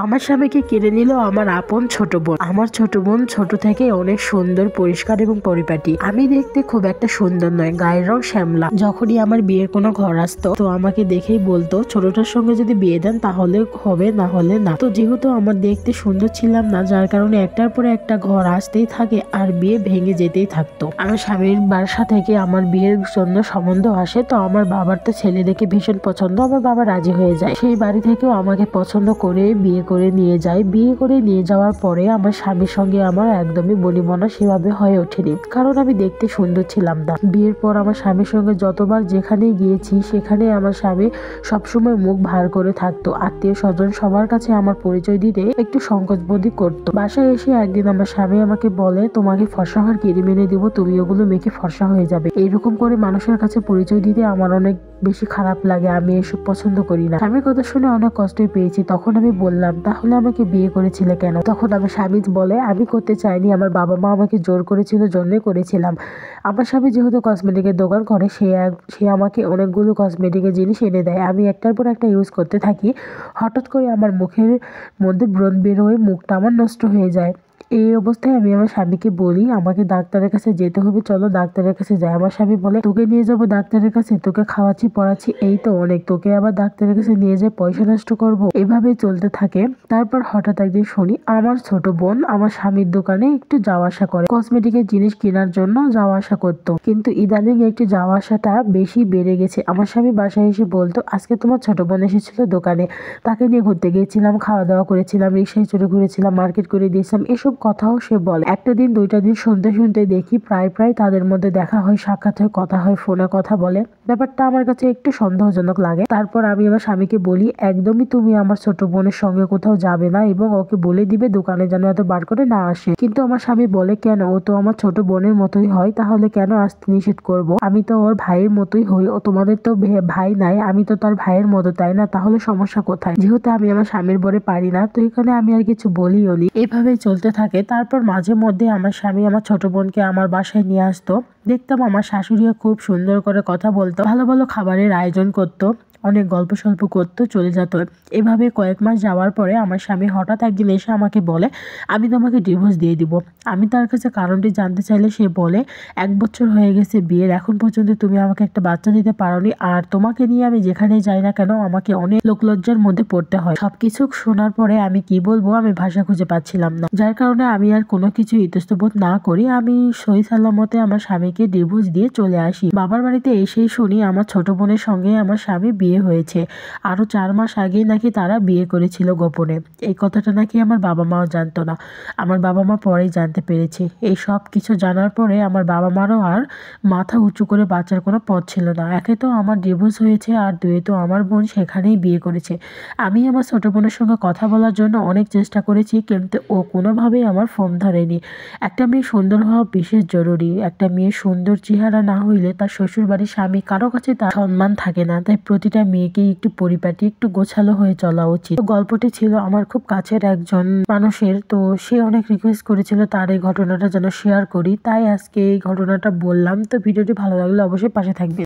আমার স্বামীকে কেড়ে নিল আমার আপন ছোট বোন। আমার ছোট বোন ছোট থেকে অনেক সুন্দর, পরিষ্কার এবং পরিপাটি। আমি দেখতে খুব একটা সুন্দর নয়, গায়ের রং শ্যামলা। যখনই আমার বিয়ের কোনো ঘর আসতো তো আমাকে দেখেই বলতো ছোটটার সঙ্গে যদি বিয়ে দেন তাহলে হবে, না হলে না। তো যেহেতু আমার দেখতে সুন্দর ছিলাম না, যার কারণে একটার পরে একটা ঘর আসতেই থাকে আর বিয়ে ভেঙে যেতেই থাকতো। আমার স্বামীর বাসা থেকে আমার বিয়ের জন্য সম্বন্ধ আসে, তো আমার বাবার তো ছেলে দেখে ভীষণ পছন্দ। আমার বাবা রাজি হয়ে যায়। সেই বাড়ি থেকেও আমাকে পছন্দ করে বিয়ে করে নিয়ে যায়। বিয়ে করে নিয়ে যাওয়ার পরে আমার স্বামীর সঙ্গে আমার একদমই বনিবনা সেভাবে হয়ে ওঠেনি, কারণ আমি দেখতে সুন্দর ছিলাম না। বিয়ের পর আমার স্বামীর সঙ্গে যতবার যেখানেই গিয়েছি সেখানে আমার স্বামী সবসময় মুখ ভার করে থাকতো। আত্মীয় স্বজন সবার কাছে আমার পরিচয় দিতে একটু সংকোচবোধই করতো। বাসায় এসে একদিন আমার স্বামী আমাকে বলে, তোমাকে ফর্সা হওয়ার ক্রিম এনে দিব, তুমি ওগুলো মেখে ফর্সা হয়ে যাবে। এইরকম করে মানুষের কাছে পরিচয় দিতে আমার অনেক বেশি খারাপ লাগে। আমি এসব পছন্দ করি না। স্বামীর কথা শুনে অনেক কষ্টই পেয়েছি। তখন আমি বললাম, তাহলে আমাকে বিয়ে করেছিলে কেন? তখন আমার স্বামী বলে, আমি করতে চাইনি, আমার বাবা মা আমাকে জোর করেছিল, জন্যই করেছিলাম। আমার স্বামী যেহেতু কসমেটিকের দোকান করে, সে আমাকে অনেকগুলো কসমেটিকের জিনিস এনে দেয়। আমি একটার পর একটা ইউজ করতে থাকি। হঠাৎ করে আমার মুখের মধ্যে ব্রণ বের হয়ে মুখটা আমার নষ্ট হয়ে যায়। এই অবস্থায় আমি আমার স্বামীকে বলি, আমাকে ডাক্তারের কাছে যেতে হবে, চলো ডাক্তারের কাছে যাই। আমার স্বামী বলে, তোকে নিয়ে যাবো ডাক্তারের কাছে? তোকে খাওয়াচ্ছি পড়াচ্ছি এই তো অনেক, তোকে আবার ডাক্তারের কাছে নিয়ে যেয়ে পয়সা নষ্ট করবো? এভাবেই চলতে থাকে। তারপর হঠাৎ একদিন শুনি আমার ছোট বোন আমার স্বামীর দোকানে একটু যাওয়া আসা করে, কসমেটিকের জিনিস কেনার জন্য যাওয়া আসা করতো। কিন্তু ইদানিং একটু যাওয়া আসাটা বেশি বেড়ে গেছে। আমার স্বামী বাসায় এসে বলতো, আজকে তোমার ছোট বোন এসেছিল দোকানে, তাকে নিয়ে ঘুরতে গিয়েছিলাম, খাওয়া দাওয়া করেছিলাম, রিক্সায় চড়ে ঘুরেছিলাম, মার্কেট করে দিয়েছিলাম, এসব কথাও সে বলে। একটা দিন দুইটা দিন শুনতে শুনতে দেখি প্রায় তাদের মধ্যে দেখা হয়, সাক্ষাৎ হয়, কথা হয়, ফোনে কথা বলে। ব্যাপারটা আমার কাছে একটু সন্দেহজনক লাগে। তারপর আমি আমার স্বামীকে বলি, একদমই তুমি আমার ছোট বোনের সঙ্গে কোথাও যাবে না এবং ওকে বলে দিবে দোকানে যেন এত বার করে না আসে। কিন্তু আমার স্বামী বলে, কেন? ও তো আমার ছোট বোনের মতোই হয়, তাহলে কেন আসতে নিষেধ করব? আমি তো ওর ভাইয়ের মতোই হই, ও তোমাদের তো ভাই নাই, আমি তো তার ভাইয়ের মতো, তাই না? তাহলে সমস্যা কোথায়? যেহেতু আমি আমার স্বামীর বরে পারি না, তো এখানে আমি আর কিছু বলিও নি। এভাবেই চলতে থাকে। তারপর মাঝে মধ্যে আমার স্বামী আমার ছোট বোনকে আমার বাসায় নিয়ে আসতো। দেখতাম আমার শাশুড়িও খুব সুন্দর করে কথা বলতো, ভালো ভালো খাবারের আয়োজন করতো, অনেক গল্প সল্প করতো, চলে যেত। এভাবে কয়েক মাস যাওয়ার পরে আমার স্বামী হঠাৎ একদিন এসে আমাকে বলে, আমি তোমাকে ডিভোর্স দিয়ে দিব। আমি তার কাছে কারণটি জানতে চাইলে সে বলে, 1 বছর হয়ে গেছে বিয়ের, এখন পর্যন্ত তুমি আমাকে একটা বাচ্চা দিতে পারোনি, আর তোমাকে নিয়ে আমি যেখানে যাই না কেন আমাকে অনেক লোকলজ্জার মধ্যে পড়তে হয়। সবকিছু শোনার পরে আমি কি বলবো আমি ভাষা খুঁজে পাচ্ছিলাম না, যার কারণে আমি আর কোনো কিছু ইতস্তত না করি আমি সহি সালামতে আমার স্বামীকে ডিভোর্স দিয়ে চলে আসি। বাবার বাড়িতে এসেই শুনি আমার ছোট বোনের সঙ্গে আমার স্বামী বিয়ে হয়েছে। আরো 4 মাস আগেই নাকি তারা বিয়ে করেছিল গোপনে। এই কথাটা নাকি আমার বাবা মাও জানতো না, আমার বাবা মা পরেই জানতে পেরেছে। এই সব কিছু জানার পরে আমার বাবা মারও আর মাথা উঁচু করে বাঁচার কোনো পথ ছিল না। একে তো আমার ডিভোর্স হয়েছে, আর দুয়ে তো আমার বোন সেখানেই বিয়ে করেছে। আমি আমার ছোট বোনের সঙ্গে কথা বলার জন্য অনেক চেষ্টা করেছি, কিন্তু ও কোনোভাবেই আমার ফোন ধরেনি। একটা মেয়ে সুন্দর হওয়া বিশেষ জরুরি। একটা মেয়ের সুন্দর চেহারা না হইলে তার শ্বশুর বাড়ির স্বামী কারো কাছে তার সম্মান থাকে না। তাই প্রতিটা মেয়েকেই একটু পরিপাটি, একটু গোছালো হয়ে চলা উচিত। তো গল্পটি ছিল আমার খুব কাছের একজন মানুষের, তো সে অনেক রিকোয়েস্ট করেছিল তার এই ঘটনাটা যেন শেয়ার করি, তাই আজকে এই ঘটনাটা বললাম। তো ভিডিওটি ভালো লাগলে অবশ্যই পাশে থাকবে।